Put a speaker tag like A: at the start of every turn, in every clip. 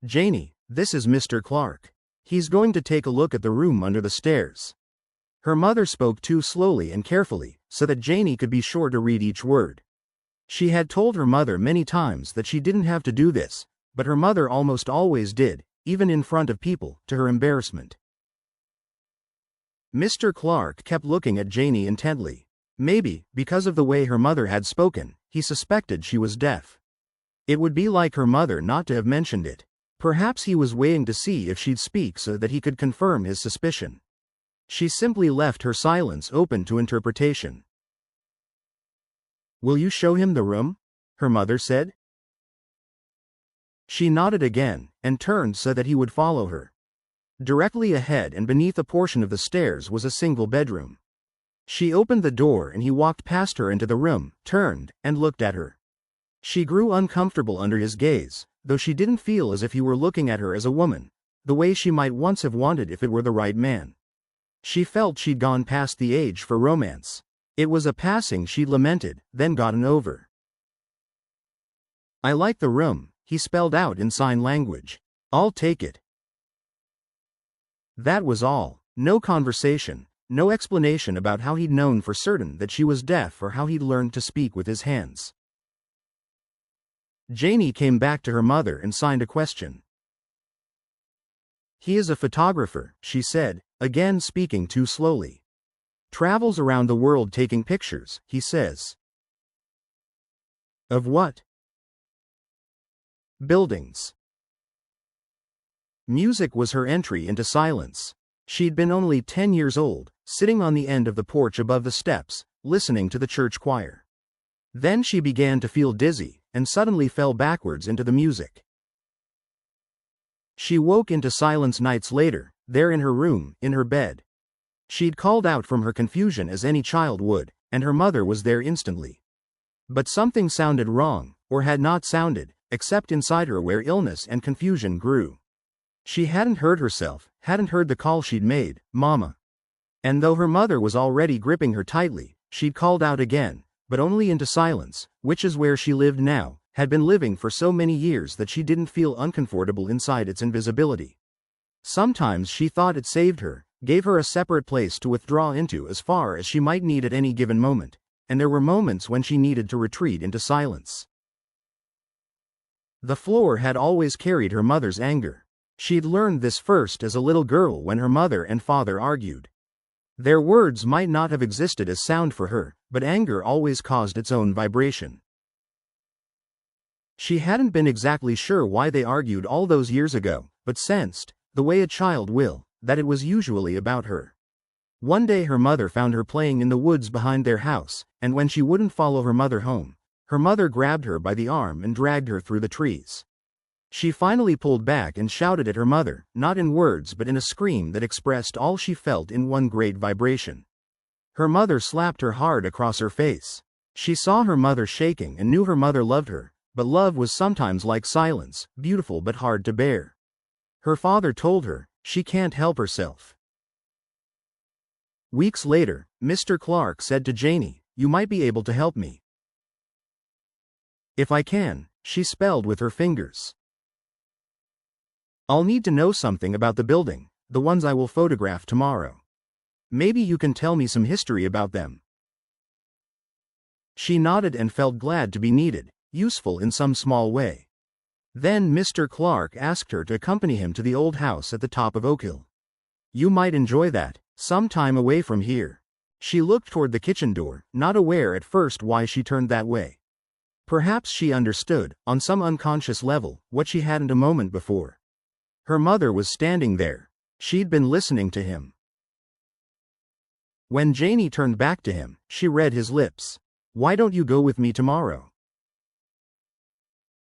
A: "Janie, this is Mr. Clark. He's going to take a look at the room under the stairs." Her mother spoke too slowly and carefully, so that Janie could be sure to read each word. She had told her mother many times that she didn't have to do this, but her mother almost always did, even in front of people, to her embarrassment. Mr. Clark kept looking at Janie intently. Maybe, because of the way her mother had spoken, he suspected she was deaf. It would be like her mother not to have mentioned it. Perhaps he was waiting to see if she'd speak so that he could confirm his suspicion. She simply left her silence open to interpretation. "Will you show him the room?" her mother said. She nodded again, and turned so that he would follow her. Directly ahead and beneath a portion of the stairs was a single bedroom. She opened the door and he walked past her into the room, turned, and looked at her. She grew uncomfortable under his gaze, though she didn't feel as if he were looking at her as a woman, the way she might once have wanted if it were the right man. She felt she'd gone past the age for romance. It was a passing she'd lamented, then gotten over. "I like the room," he spelled out in sign language. "I'll take it." That was all. No conversation, no explanation about how he'd known for certain that she was deaf or how he'd learned to speak with his hands. Janie came back to her mother and signed a question. "He is a photographer," she said, again speaking too slowly. "Travels around the world taking pictures, he says." "Of what?" "Buildings." Music was her entry into silence. She'd been only 10 years old, sitting on the end of the porch above the steps, listening to the church choir. Then she began to feel dizzy, and suddenly fell backwards into the music. She woke into silence nights later, there in her room, in her bed. She'd called out from her confusion as any child would, and her mother was there instantly. But something sounded wrong, or had not sounded, except inside her where illness and confusion grew. She hadn't heard herself, hadn't heard the call she'd made, "Mama." And though her mother was already gripping her tightly, she'd called out again, but only into silence, which is where she lived now, had been living for so many years that she didn't feel uncomfortable inside its invisibility. Sometimes she thought it saved her, gave her a separate place to withdraw into as far as she might need at any given moment, and there were moments when she needed to retreat into silence. The floor had always carried her mother's anger. She'd learned this first as a little girl when her mother and father argued. Their words might not have existed as sound for her, but anger always caused its own vibration. She hadn't been exactly sure why they argued all those years ago, but sensed, the way a child will, that it was usually about her. One day her mother found her playing in the woods behind their house, and when she wouldn't follow her mother home, her mother grabbed her by the arm and dragged her through the trees. She finally pulled back and shouted at her mother, not in words but in a scream that expressed all she felt in one great vibration. Her mother slapped her hard across her face. She saw her mother shaking and knew her mother loved her, but love was sometimes like silence, beautiful but hard to bear. Her father told her, she can't help herself. Weeks later, Mr. Clark said to Janie, "You might be able to help me." "If I can," she spelled with her fingers. "I'll need to know something about the building, the ones I will photograph tomorrow. Maybe you can tell me some history about them." She nodded and felt glad to be needed, useful in some small way. Then Mr. Clark asked her to accompany him to the old house at the top of Oak Hill. "You might enjoy that, some time away from here." She looked toward the kitchen door, not aware at first why she turned that way. Perhaps she understood, on some unconscious level, what she hadn't a moment before. Her mother was standing there. She'd been listening to him. When Janie turned back to him, she read his lips. "Why don't you go with me tomorrow?"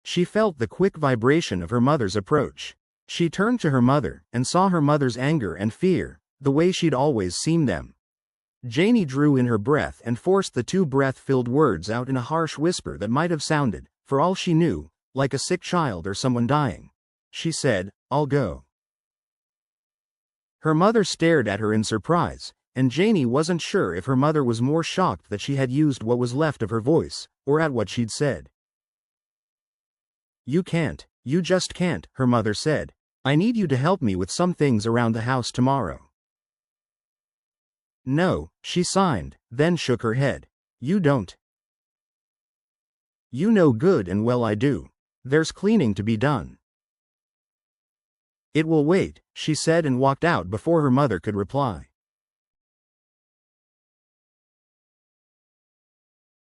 A: She felt the quick vibration of her mother's approach. She turned to her mother, and saw her mother's anger and fear, the way she'd always seen them. Janie drew in her breath and forced the two breath-filled words out in a harsh whisper that might have sounded, for all she knew, like a sick child or someone dying. She said, "I'll go." Her mother stared at her in surprise, and Janie wasn't sure if her mother was more shocked that she had used what was left of her voice, or at what she'd said. "You can't," You just can't, her mother said. I need you to help me with some things around the house tomorrow. No, she signed, then shook her head. You don't. You know good and well I do. There's cleaning to be done. It will wait, she said and walked out before her mother could reply.